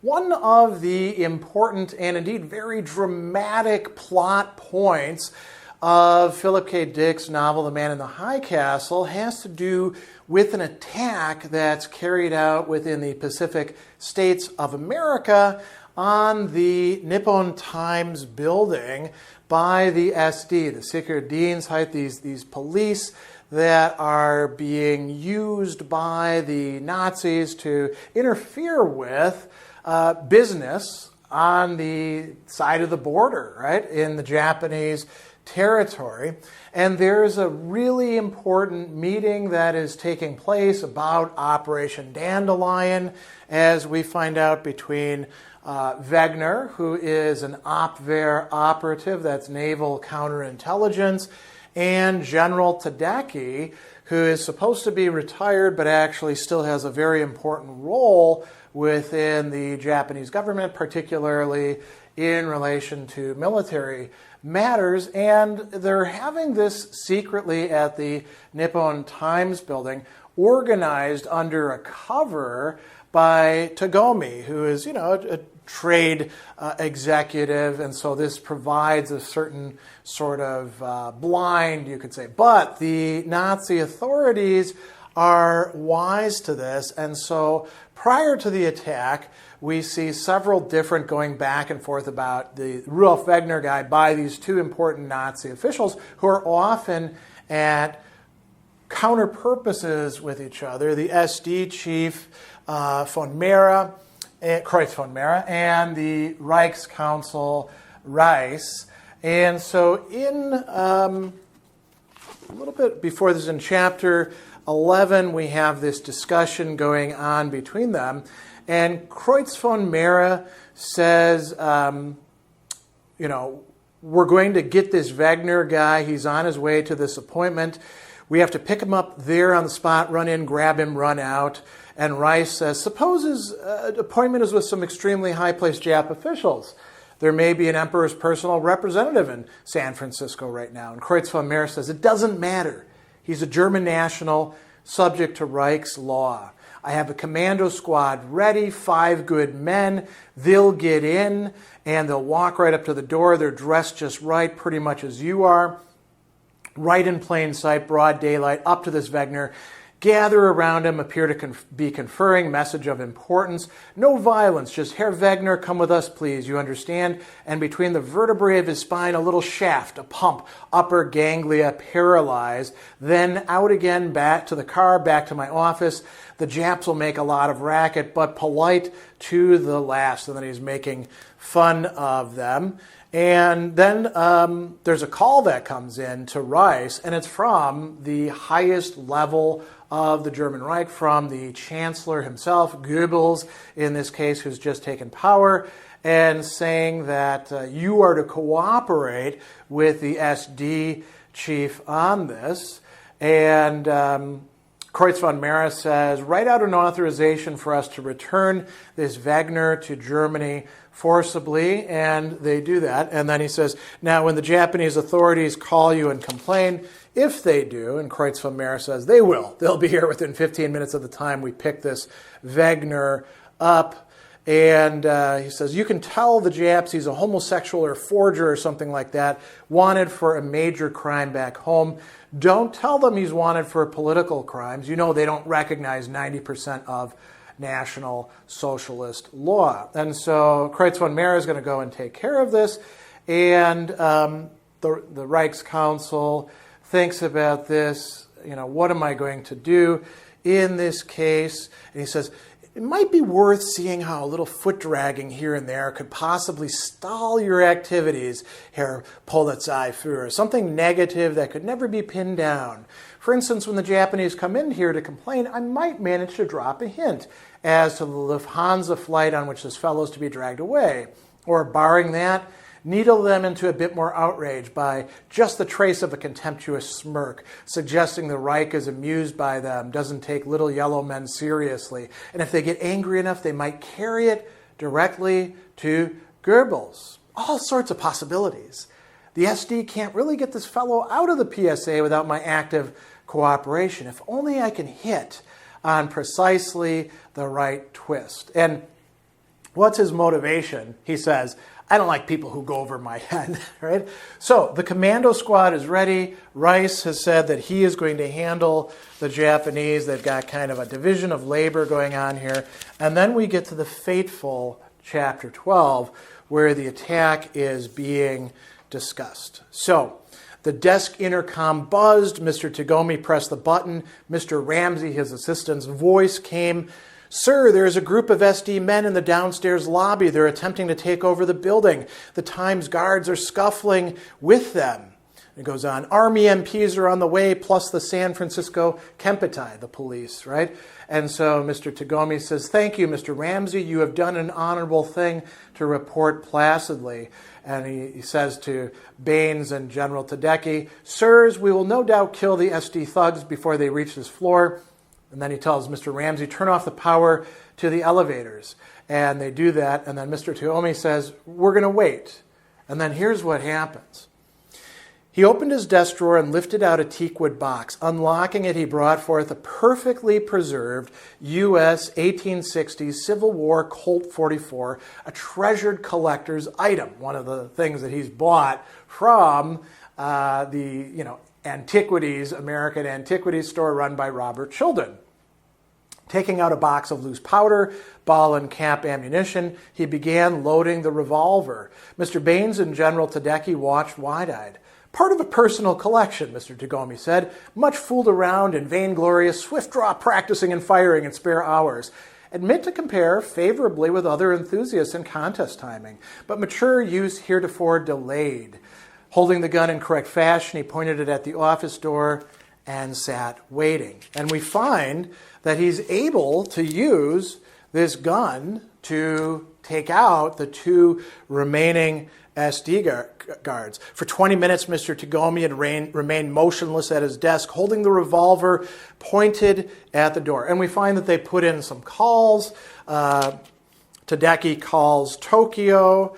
One of the important and indeed very dramatic plot points of Philip K. Dick's novel The Man in the High Castle has to do with an attack that's carried out within the Pacific States of America on the Nippon Times Building by the SD, the Sicherheitsdienst, these police that are being used by the Nazis to interfere with business on the side of the border, right, in the Japanese territory. And there's a really important meeting that is taking place about Operation Dandelion, as we find out, between Wagner, who is an Abwehr operative, that's naval counterintelligence, and General Tedeki, who is supposed to be retired but actually still has a very important role within the Japanese government, particularly in relation to military matters. And they're having this secretly at the Nippon Times Building, organized under a cover by Tagomi, who is, a trade executive, and so this provides a certain sort of blind, you could say. But the Nazi authorities are wise to this, and so prior to the attack, we see several different going back and forth about the Rudolph Wegner guy by these two important Nazi officials who are often at counter purposes with each other. The SD chief Kreuz von Mera, and the Reichscounsul Reiss. And so in a little bit before this, in chapter 11, we have this discussion going on between them. And Kreuz von Mera says, we're going to get this Wagner guy. He's on his way to this appointment. We have to pick him up there on the spot, run in, grab him, run out. And Reiss says, suppose his appointment is with some extremely high-placed Jap officials. There may be an emperor's personal representative in San Francisco right now. And Kreuz von Mera says, it doesn't matter. He's a German national, subject to Reich's law. I have a commando squad ready, 5 good men. They'll get in, and they'll walk right up to the door. They're dressed just right, pretty much as you are. Right in plain sight, broad daylight, up to this Wagner. Gather around him, appear to be conferring, message of importance. No violence, just Herr Wagner, come with us, please, you understand? And between the vertebrae of his spine, a little shaft, a pump, upper ganglia paralyzed. Then out again, back to the car, back to my office. The Japs will make a lot of racket, but polite to the last. And then he's making fun of them. And then there's a call that comes in to Reiss, and it's from the highest level of the German Reich, from the Chancellor himself, Goebbels, in this case, who's just taken power, and saying that you are to cooperate with the SD chief on this. And Kreuz von Mera says, write out an authorization for us to return this Wagner to Germany forcibly, and they do that. And then he says, now when the Japanese authorities call you and complain, if they do, and Kreuz von Mera says they will, they'll be here within 15 minutes of the time we pick this Wagner up. And he says, you can tell the Japs he's a homosexual or a forger or something like that, wanted for a major crime back home. Don't tell them he's wanted for political crimes. You know they don't recognize 90% of National Socialist law. And so Kreuz von Mera is going to go and take care of this. And the Reichscouncil thinks about this, what am I going to do in this case? And he says, it might be worth seeing how a little foot dragging here and there could possibly stall your activities, Herr Polizeiführer, something negative that could never be pinned down. For instance, when the Japanese come in here to complain, I might manage to drop a hint as to the Lufthansa flight on which this fellow is to be dragged away. Or, barring that, needle them into a bit more outrage by just the trace of a contemptuous smirk, suggesting the Reich is amused by them, doesn't take little yellow men seriously. And if they get angry enough, they might carry it directly to Goebbels. All sorts of possibilities. The SD can't really get this fellow out of the PSA without my active cooperation. If only I can hit on precisely the right twist. And What's his motivation? He says, I don't like people who go over my head, right? So the commando squad is ready. Reiss has said that he is going to handle the Japanese. They've got kind of a division of labor going on here. And then we get to the fateful chapter 12, where the attack is being discussed. So the desk intercom buzzed. Mr. Tagomi pressed the button. Mr. Ramsey, his assistant's voice came. Sir, there is a group of SD men in the downstairs lobby. They're attempting to take over the building. The Times guards are scuffling with them. It goes on. Army MPs are on the way, plus the San Francisco Kempetai, the police, right? And so Mr. Tagomi says, thank you, Mr. Ramsey. You have done an honorable thing to report placidly. And he says to Baines and General Tedeki, sirs, we will no doubt kill the SD thugs before they reach this floor. And then he tells Mr. Ramsey, turn off the power to the elevators. And they do that. And then Mr. Tagomi says, we're going to wait. And then here's what happens. He opened his desk drawer and lifted out a teakwood box. Unlocking it, he brought forth a perfectly preserved U.S. 1860s Civil War Colt 44, a treasured collector's item, one of the things that he's bought from antiquities, American antiquities store run by Robert Childen. Taking out a box of loose powder, ball and cap ammunition, he began loading the revolver. Mr. Baines and General Tedeki watched wide-eyed. Part of a personal collection, Mr. Tagomi said, much fooled around in vainglorious swift-draw practicing and firing in spare hours. Admit to compare favorably with other enthusiasts in contest timing, but mature use heretofore delayed. Holding the gun in correct fashion, he pointed it at the office door and sat waiting. And we find that he's able to use this gun to take out the two remaining SD guards. For 20 minutes, Mr. Tagomi had remained motionless at his desk, holding the revolver pointed at the door. And we find that they put in some calls. Tedeki calls Tokyo.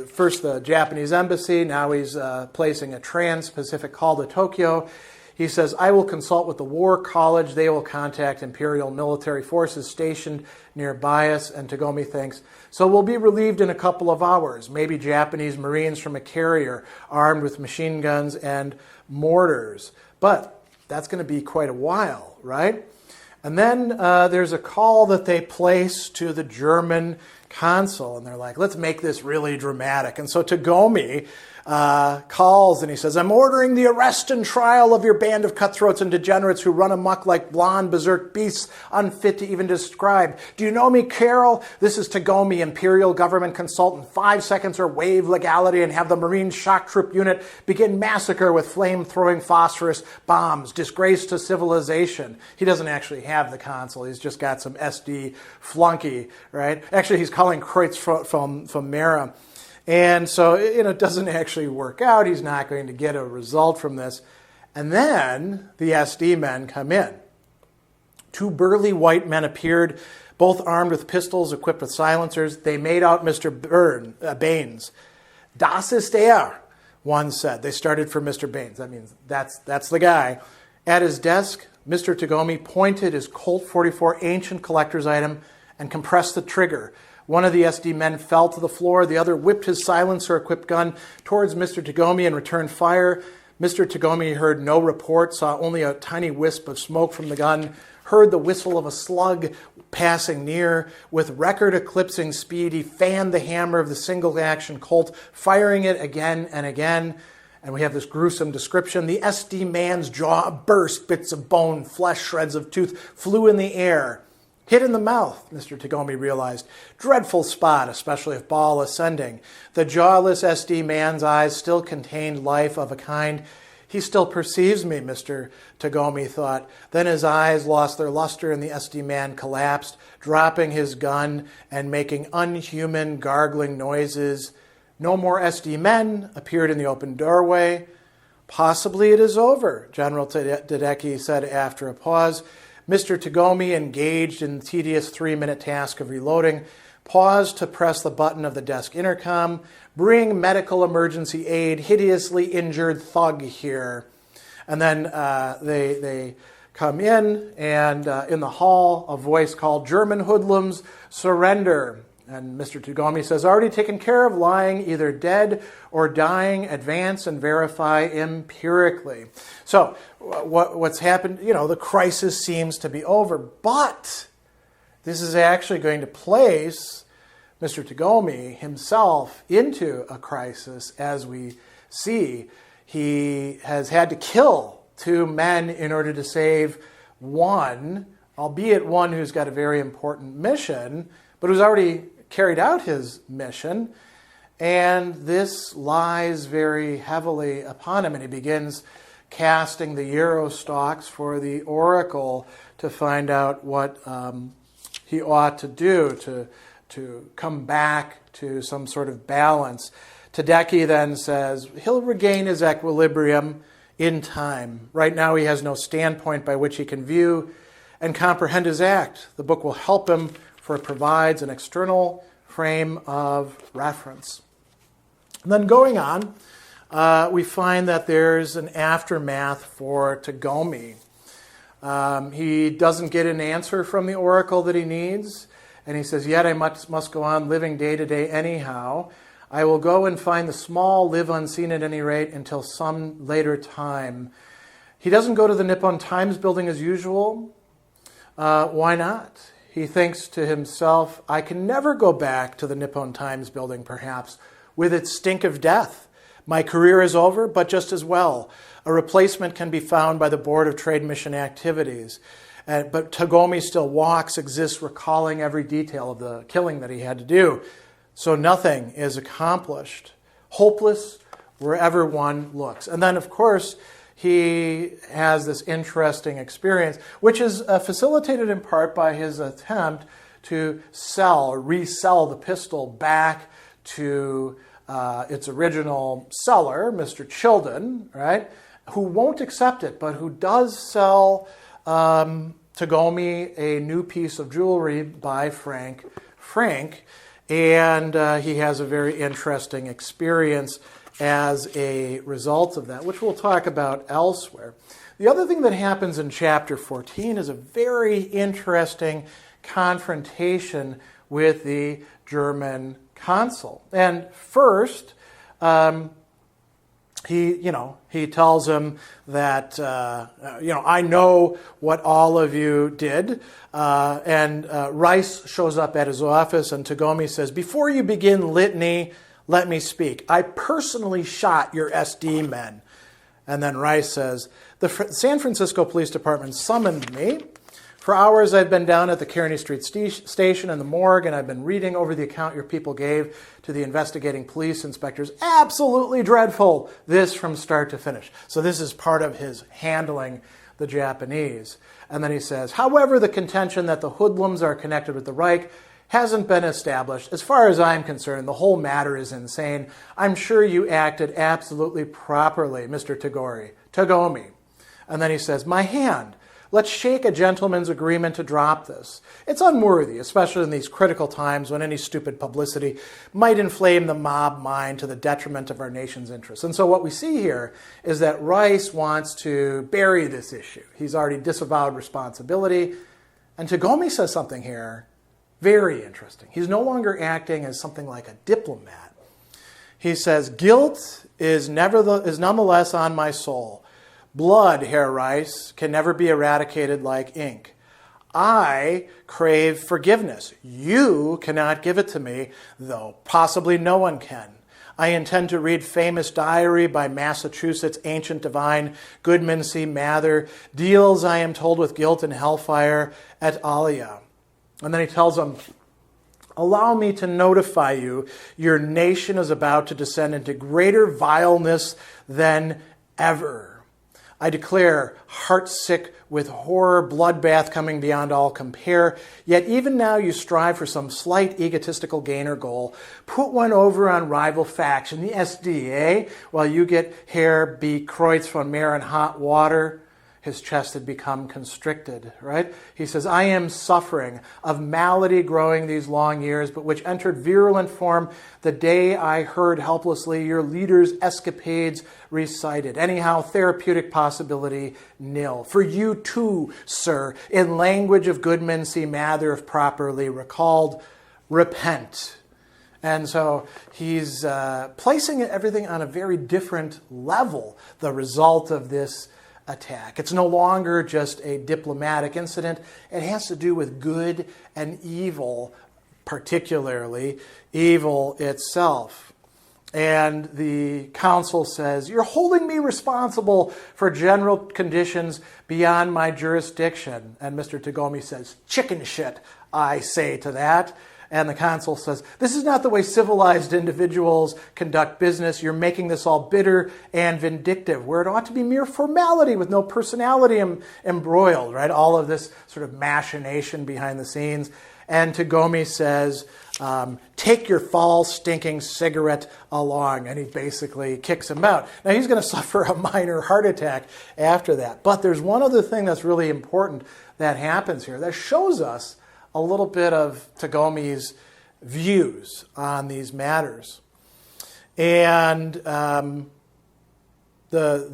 First the Japanese embassy. Now he's placing a trans-Pacific call to Tokyo. He says, I will consult with the War College. They will contact Imperial military forces stationed nearby us. And Tagomi thinks, so we'll be relieved in a couple of hours. Maybe Japanese Marines from a carrier armed with machine guns and mortars. But that's going to be quite a while, right? And then there's a call that they place to the German consul. And they're like, let's make this really dramatic. And so Tagomi calls and he says, I'm ordering the arrest and trial of your band of cutthroats and degenerates who run amok like blonde berserk beasts unfit to even describe. Do you know me, Carol? This is Tagomi, Imperial Government Consultant. 5 seconds or waive legality and have the Marine Shock Troop Unit begin massacre with flame-throwing phosphorus bombs. Disgrace to civilization. He doesn't actually have the consul. He's just got some SD flunky, right? Actually, he's calling Kreutz from Mera. And so, it doesn't actually work out. He's not going to get a result from this. And then the SD men come in. Two burly white men appeared, both armed with pistols, equipped with silencers. They made out Mr. Baines. Das ist one said. They started for Mr. Baines. That means that's the guy. At his desk, Mr. Tagomi pointed his Colt 44 ancient collector's item and compressed the trigger. One of the SD men fell to the floor. The other whipped his silencer-equipped gun towards Mr. Tagomi and returned fire. Mr. Tagomi heard no report, saw only a tiny wisp of smoke from the gun, heard the whistle of a slug passing near. With record-eclipsing speed, he fanned the hammer of the single-action Colt, firing it again and again. And we have this gruesome description. The SD man's jaw burst. Bits of bone, flesh, shreds of tooth flew in the air. Hit in the mouth, Mr. Tagomi realized. Dreadful spot, especially if ball ascending. The jawless SD man's eyes still contained life of a kind. He still perceives me, Mr. Tagomi thought. Then his eyes lost their luster and the SD man collapsed, dropping his gun and making unhuman, gargling noises. No more SD men appeared in the open doorway. Possibly it is over, General Tedeki said after a pause. Mr. Tagomi, engaged in the tedious 3-minute task of reloading, paused to press the button of the desk intercom. Bring medical emergency aid, hideously injured thug here. And then they come in, and in the hall, a voice called, "German hoodlums, surrender." And Mr. Tagomi says, "Already taken care of, lying either dead or dying, advance and verify empirically." So what's happened, the crisis seems to be over, but this is actually going to place Mr. Tagomi himself into a crisis. As we see, he has had to kill 2 men in order to save one, albeit one who's got a very important mission, but who's already carried out his mission, and this lies very heavily upon him, and he begins casting the euro stocks for the oracle to find out what he ought to do to come back to some sort of balance. Tedeki then says he'll regain his equilibrium in time. Right now he has no standpoint by which he can view and comprehend his act. The book will help him, for it provides an external frame of reference. And then going on, we find that there's an aftermath for Tagomi. He doesn't get an answer from the oracle that he needs, and he says, "Yet I must go on living day to day anyhow. I will go and find the small, live unseen at any rate until some later time." He doesn't go to the Nippon Times Building as usual. Why not? He thinks to himself, "I can never go back to the Nippon Times Building, perhaps, with its stink of death. My career is over, but just as well. A replacement can be found by the Board of Trade Mission Activities." But Tagomi still walks, exists, recalling every detail of the killing that he had to do. So nothing is accomplished. Hopeless wherever one looks. And then, of course, he has this interesting experience, which is facilitated in part by his attempt to sell or resell the pistol back to its original seller, Mr. Childen, right, who won't accept it, but who does sell Tagomi a new piece of jewelry by Frank, and he has a very interesting experience as a result of that, which we'll talk about elsewhere. The other thing that happens in chapter 14 is a very interesting confrontation with the German consul. And first, he tells him that, "I know what all of you did." And Reiss shows up at his office, and Tagomi says, "Before you begin litany, let me speak. I personally shot your SD men." And then Reiss says, "The San Francisco Police Department summoned me. For hours I've been down at the Kearny Street station and the morgue, and I've been reading over the account your people gave to the investigating police inspectors. Absolutely dreadful, this from start to finish." So this is part of his handling the Japanese. And then he says, "However, the contention that the hoodlums are connected with the Reich hasn't been established. As far as I'm concerned, the whole matter is insane. I'm sure you acted absolutely properly, Mr. Tagomi." And then he says, "My hand. Let's shake a gentleman's agreement to drop this. It's unworthy, especially in these critical times when any stupid publicity might inflame the mob mind to the detriment of our nation's interests." And so what we see here is that Reiss wants to bury this issue. He's already disavowed responsibility. And Tagomi says something here very interesting. He's no longer acting as something like a diplomat. He says, "Guilt is nonetheless on my soul. Blood, Herr Reiss, can never be eradicated like ink. I crave forgiveness. You cannot give it to me, though possibly no one can. I intend to read famous diary by Massachusetts ancient divine Goodman C. Mather, deals, I am told, with guilt and hellfire et alia." And then he tells them, "Allow me to notify you, your nation is about to descend into greater vileness than ever. I declare, heart-sick with horror, bloodbath coming beyond all compare. Yet even now you strive for some slight egotistical gain or goal. Put one over on rival faction, the SD, while you get Herr B. Kreutz von Meer in hot water. his chest had become constricted, right? He says, I am suffering of malady growing these long years, but which entered virulent form the day I heard helplessly your leader's escapades recited. Anyhow, therapeutic possibility nil. For you too, sir, in language of good men see Mather if properly recalled, repent. And so he's placing everything on a very different level, the result of this attack. It's no longer just a diplomatic incident. It has to do with good and evil, particularly evil itself. And the council says, you're holding me responsible for general conditions beyond my jurisdiction. And Mr. Tagomi says, chicken shit, I say to that. And the consul says, this is not the way civilized individuals conduct business. You're making this all bitter and vindictive, where it ought to be mere formality with no personality embroiled, right? All of this sort of machination behind the scenes. And Tagomi says, take your foul, stinking cigarette along. And he basically kicks him out. Now, he's going to suffer a minor heart attack after that. But there's one other thing that's really important that happens here that shows us a little bit of Tagomi's views on these matters. And the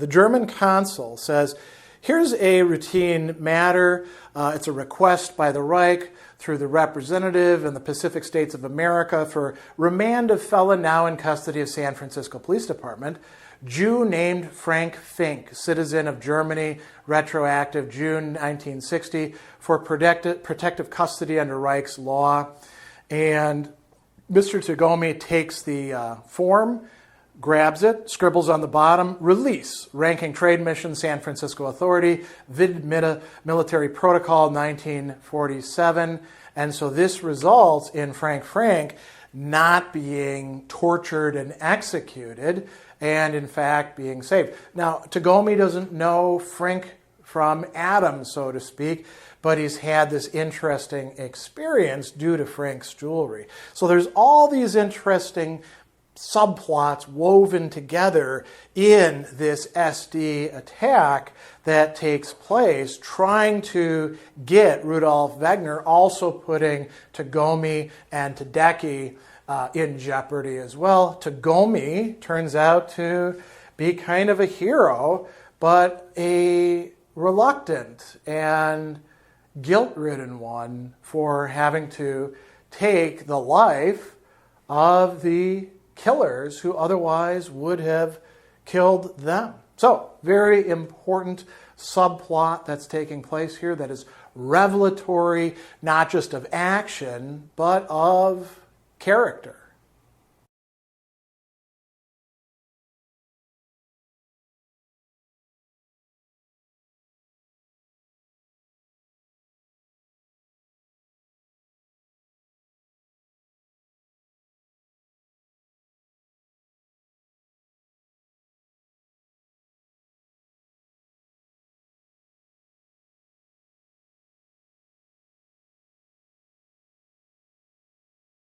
German consul says, here's a routine matter. It's a request by the Reich through the representative in the Pacific States of America for remand of felon now in custody of San Francisco Police Department, Jew named Frank Fink, citizen of Germany, retroactive June 1960, for protective custody under Reich's law. And Mr. Tagomi takes the form, grabs it, scribbles on the bottom, release, ranking trade mission, San Francisco Authority, vid military protocol 1947. And so this results in Frank not being tortured and executed, and in fact being saved. Now, Tagomi doesn't know Frank from Adam, so to speak, but he's had this interesting experience due to Frank's jewelry. So there's all these interesting subplots woven together in this SD attack that takes place, trying to get Rudolph Wegner, also putting Tagomi and Tedeki in jeopardy as well. Tagomi turns out to be kind of a hero, but a reluctant and guilt-ridden one for having to take the life of the killers who otherwise would have killed them. So, very important subplot that's taking place here that is revelatory, not just of action, but of character.